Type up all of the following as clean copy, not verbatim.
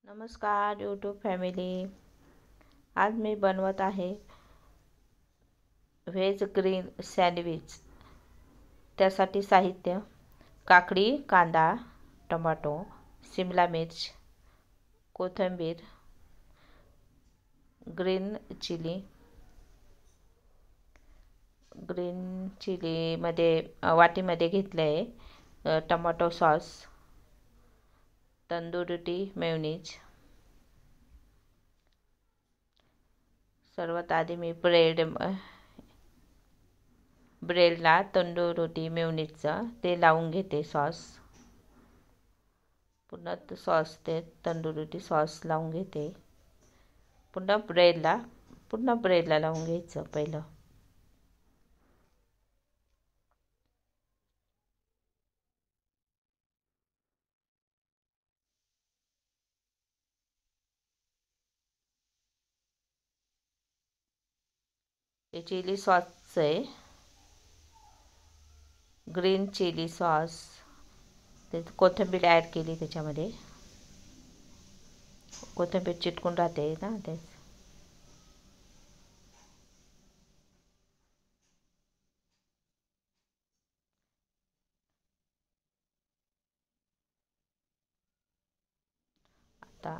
नमस्कार YouTube family. आज मी बनवत आहे व्हेज ग्रीन सँडविच. त्यासाठी साहित्य: काकडी, कांदा, टोमॅटो, शिमला मिर्च, कोथिंबीर, ग्रीन चिली. मध्ये वाटीमध्ये घेतले आहे टोमॅटो सॉस, तंदुरी मेयोनीज. सर्वात आधी मी ब्रेडला तंदुरी मेयोनीजचं ते लावून घेते सॉस. पुन्हा ते तंदुरी सॉस लावून घेते. पुन्हा ब्रेडला लावून घ्यायचं पहिलं. हे चिली सॉस आहे, ग्रीन चिली सॉस. ते कोथिंबीर ॲड केली त्याच्यामध्ये. कोथिंबीर चिटकून राहते ना ते. आता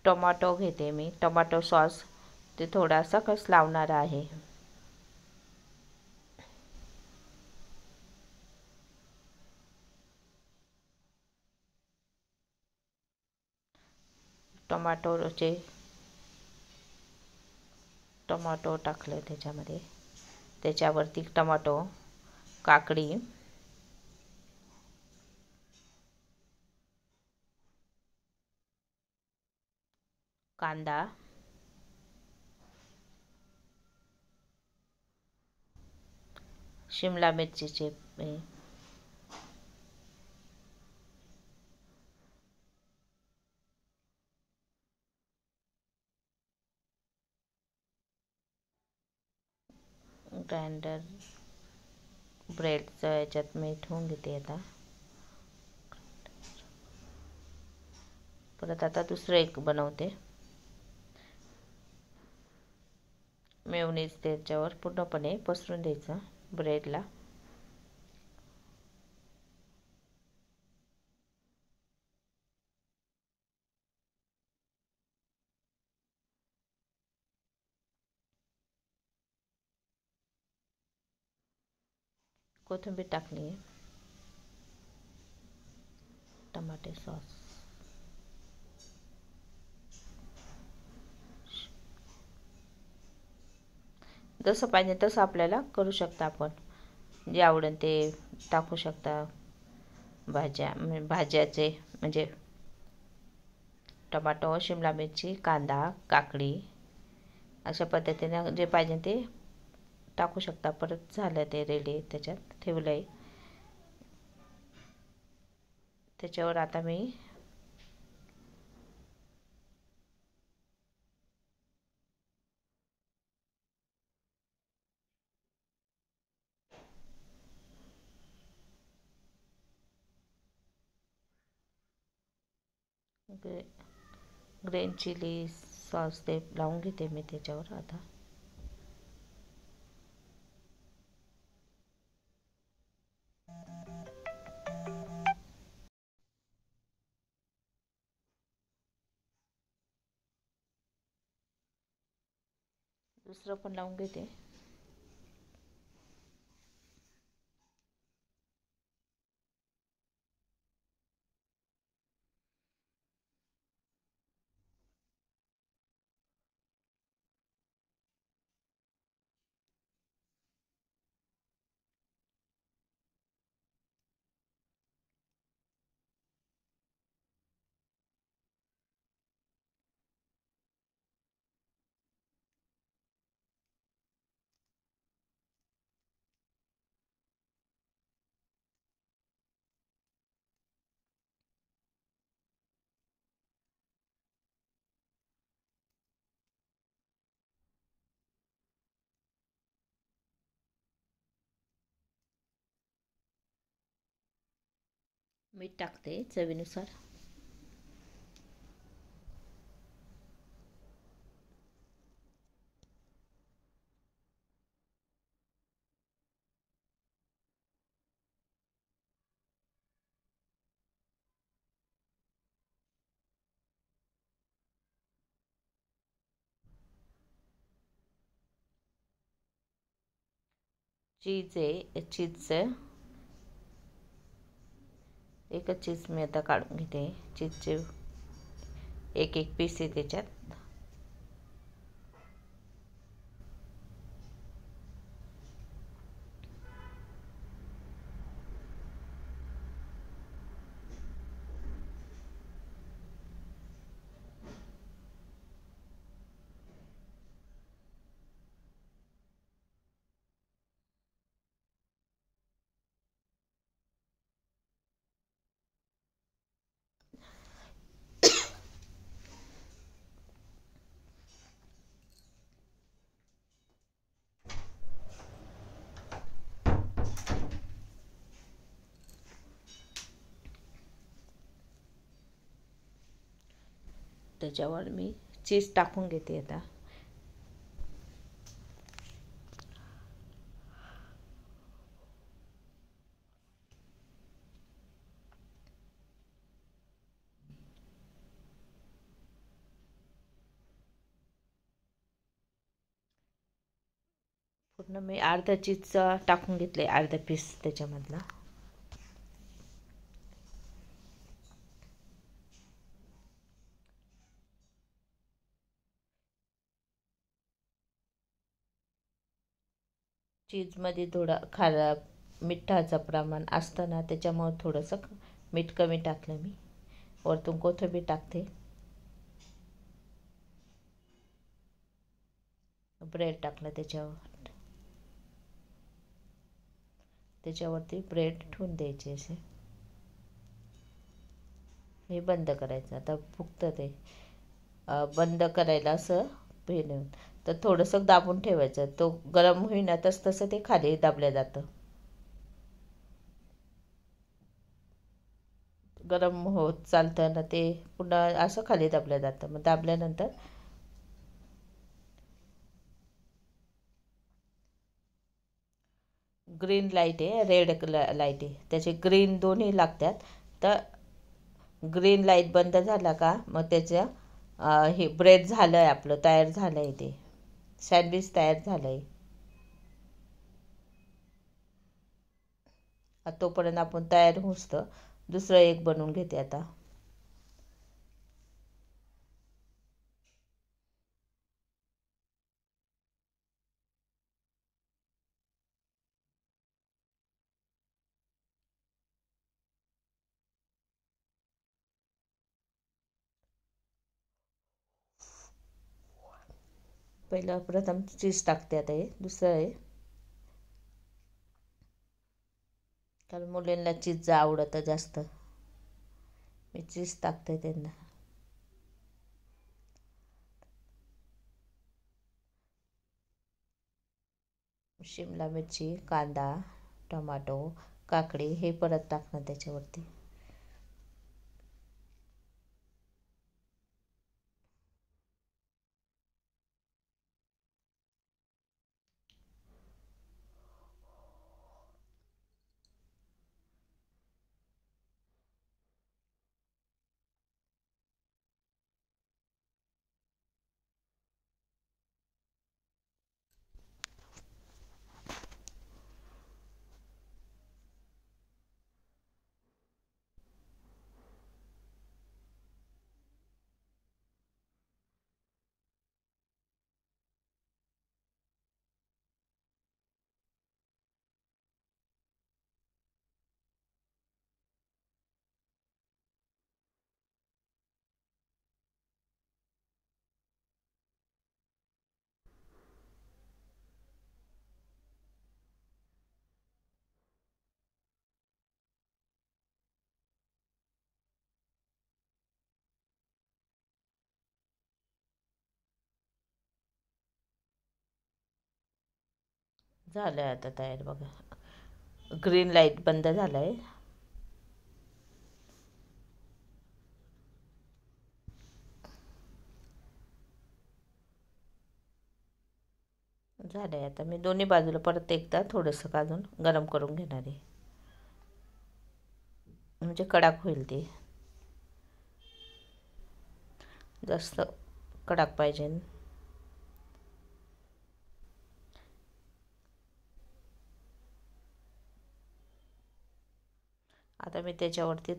टोमॅटो घेते मी. टोमॅटो सॉस ते थोडासा लावणार आहे. टोमॅटो टाकले त्याच्यामध्ये. त्याच्यावरती टोमॅटो, काकडी, कांदा, शिमला मिरचीचे ग्राइंडर. ब्रेडचं याच्यात मी ठेवून घेते आता. परत आता दुसरं एक बनवते. मेयोनीज त्याच्यावर पूर्णपणे पसरून द्यायचं ब्रेडला. कोथिंबीर टाकली, टमाटे सॉस, जसं पाहिजे तसं आपल्याला करू शकता. आपण जे आवडेल ते टाकू शकता. भाज्याचे म्हणजे टोमॅटो, शिमला मिरची, कांदा, काकडी अशा पद्धतीने जे पाहिजे ते टाकू शकता. परत झालं ते रेडी, त्याच्यात ठेवलं आहे. त्याच्यावर आता मी ग्रीन चिली सॉस ते लावून घेते मी त्याच्यावर आता. दुसरं पण लावून घेते. मीठ टाकते चवीनुसार. चीज आहे, चीजचं एकच चीज मी आता काढून घेते. चीजचे एक एक पीस आहे त्याच्यात. त्याच्यावर मी चीज टाकून घेते आता. पूर्ण मी अर्धा चीजचा टाकून घेतले, अर्धा पीस त्याच्यामधला. चीजमध्ये थोडा खारा मिठाचं प्रमाण असतं ना, त्याच्यामुळं थोडंसं मीठ कमी टाकलं मी. वरतून कोथिंबीर टाकते. ब्रेड टाकलं त्याच्यावरती ब्रेड ठेवून द्यायचे असे. हे बंद करायचं आता. फुगतं ते. बंद करायला असं हे तर थोडंसं दाबून ठेवायचं. तो गरम होईना तसं ते खाली दाबलं जातं. गरम होत चालतं ना ते, पुन्हा असं खाली दाबलं जातं. मग दाबल्यानंतर ग्रीन लाईट आहे, रेड लाईट आहे, त्याचे ग्रीन दोन्ही लागतात. तर ग्रीन लाईट बंद झाला का मग त्याचं हे ब्रेड झालं आहे, आपलं तयार झालं आहे, ते सँडविच तयार झालं आहे. तोपर्यंत आपण तयार होतं दुसरं एक बनवून घेते आता. पहिलं प्रथम चीज टाकते आता. हे दुसरं आहे, कारण मुलींना चीज आवडतं जास्त. मी चीज टाकते त्यांना. शिमला मिरची, कांदा, टोमॅटो, काकडी हे परत टाकणं त्याच्यावरती. झालं आहे आता तयार बघा. ग्रीन लाईट बंद झालं आहे. झालं आहे आता. मी दोन्ही बाजूला परत एकदा थोडंसं अजून गरम करून घेणार आहे, म्हणजे कडक होईल ते. जास्त कडक पाहिजे. आता मी त्याच्यावरती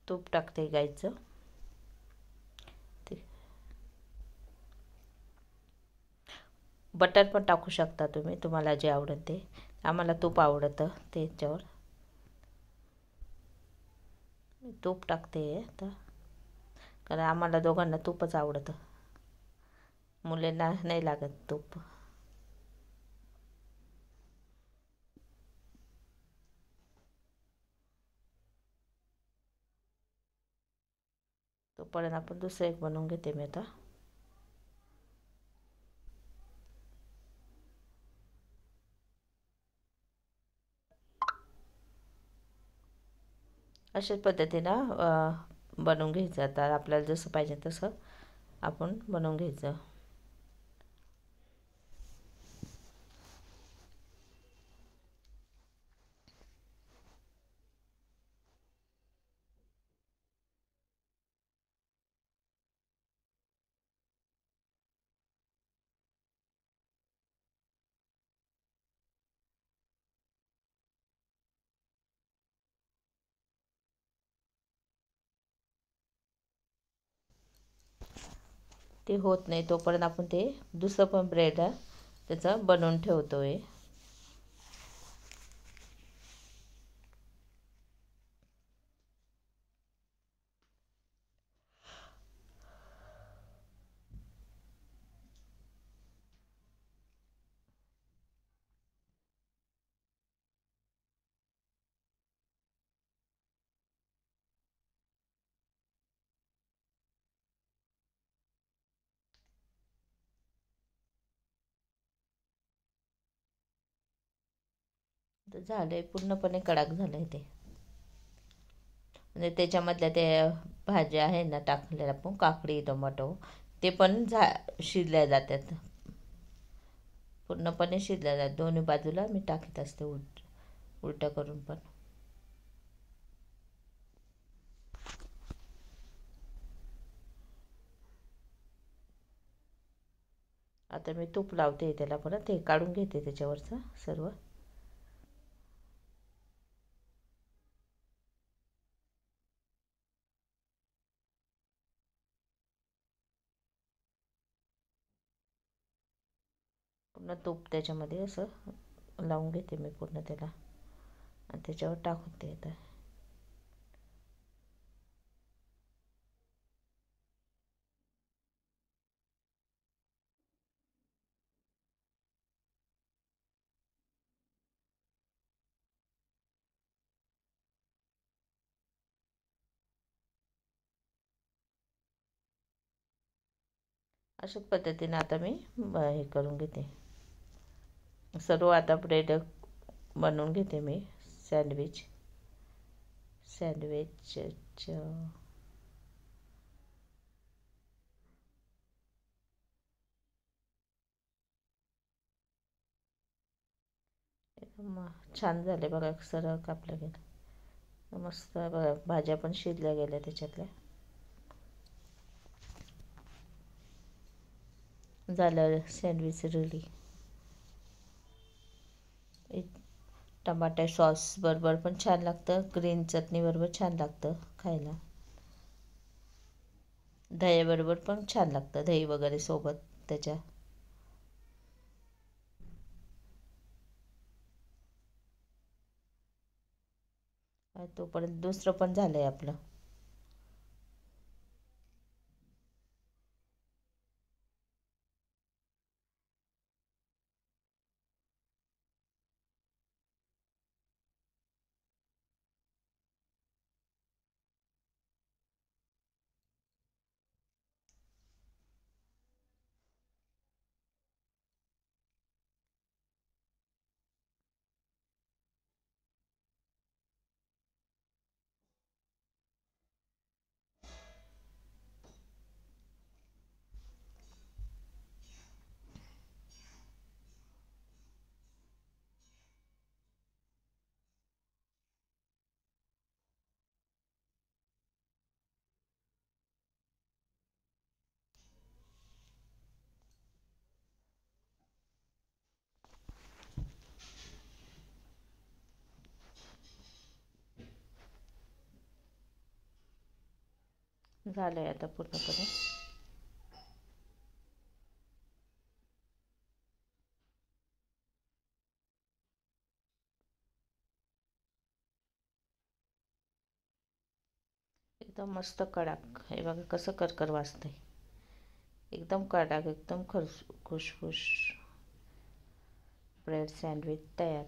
तूप टाकते गाईचं. ते बटर पण टाकू शकता तुम्ही, तुम्हाला जे आवडेल ते. आम्हाला तूप आवडतं त्याच्यावर. मी तूप टाकते आता, कारण आम्हाला दोघांना तूपच आवडतं, मुलींना नाही लागत तूप. तोपर्यंत आपण दुसरं एक बनवून घेते मी आता. अशाच पद्धतीनं बनवून घ्यायचं. आता आपल्याला जसं पाहिजे तसं आपण बनवून घ्यायचं. ते होत नाही तोपर्यंत आपण ते दुसरं पण ब्रेड त्याचं बनवून ठेवतो आहे. तर झालं आहे, पूर्णपणे कडक झालं आहे ते. म्हणजे त्याच्यामधल्या ते भाज्या आहे ना टाकलेल्या आपण, काकडी टोमॅटो, ते पण शिजल्या जातात, पूर्णपणे शिजल्या जातात. दोन्ही बाजूला मी टाकत असते उलटं करून पण. आता मी तूप लावते त्याला, परत हे काढून घेते त्याच्यावरचं सर्व. पूर्ण तूप त्याच्यामध्ये असं लावून घेते मी पूर्ण त्याला, आणि त्याच्यावर टाकून ते आता. अशाच पद्धतीने आता मी हे करून घेते सर्व. आता ब्रेड बनवून घेते मी सँडविच. एकदम छान झाले बघा, सरळ कापलं गेलं मस्त बघा. भाज्या पण शिजल्या गेल्या त्याच्यातल्या. झालं सँडविच रेडी. टमाटर सॉस बरोबर पण छान लागतं, ग्रीन चटणी बरोबर छान लागतं खायला, दह्याबरोबर पण छान लागतं, दही वगैरे सोबत त्याच्या. तोपर्यंत दुसरं पण झालं आहे आपलं. झालं आहे आता पूर्णपणे. एकदम मस्त कडक. हे बघा कसं करकर वाजतंय. एकदम कडक, एकदम खुशखुश ब्रेड सँडविच तयार.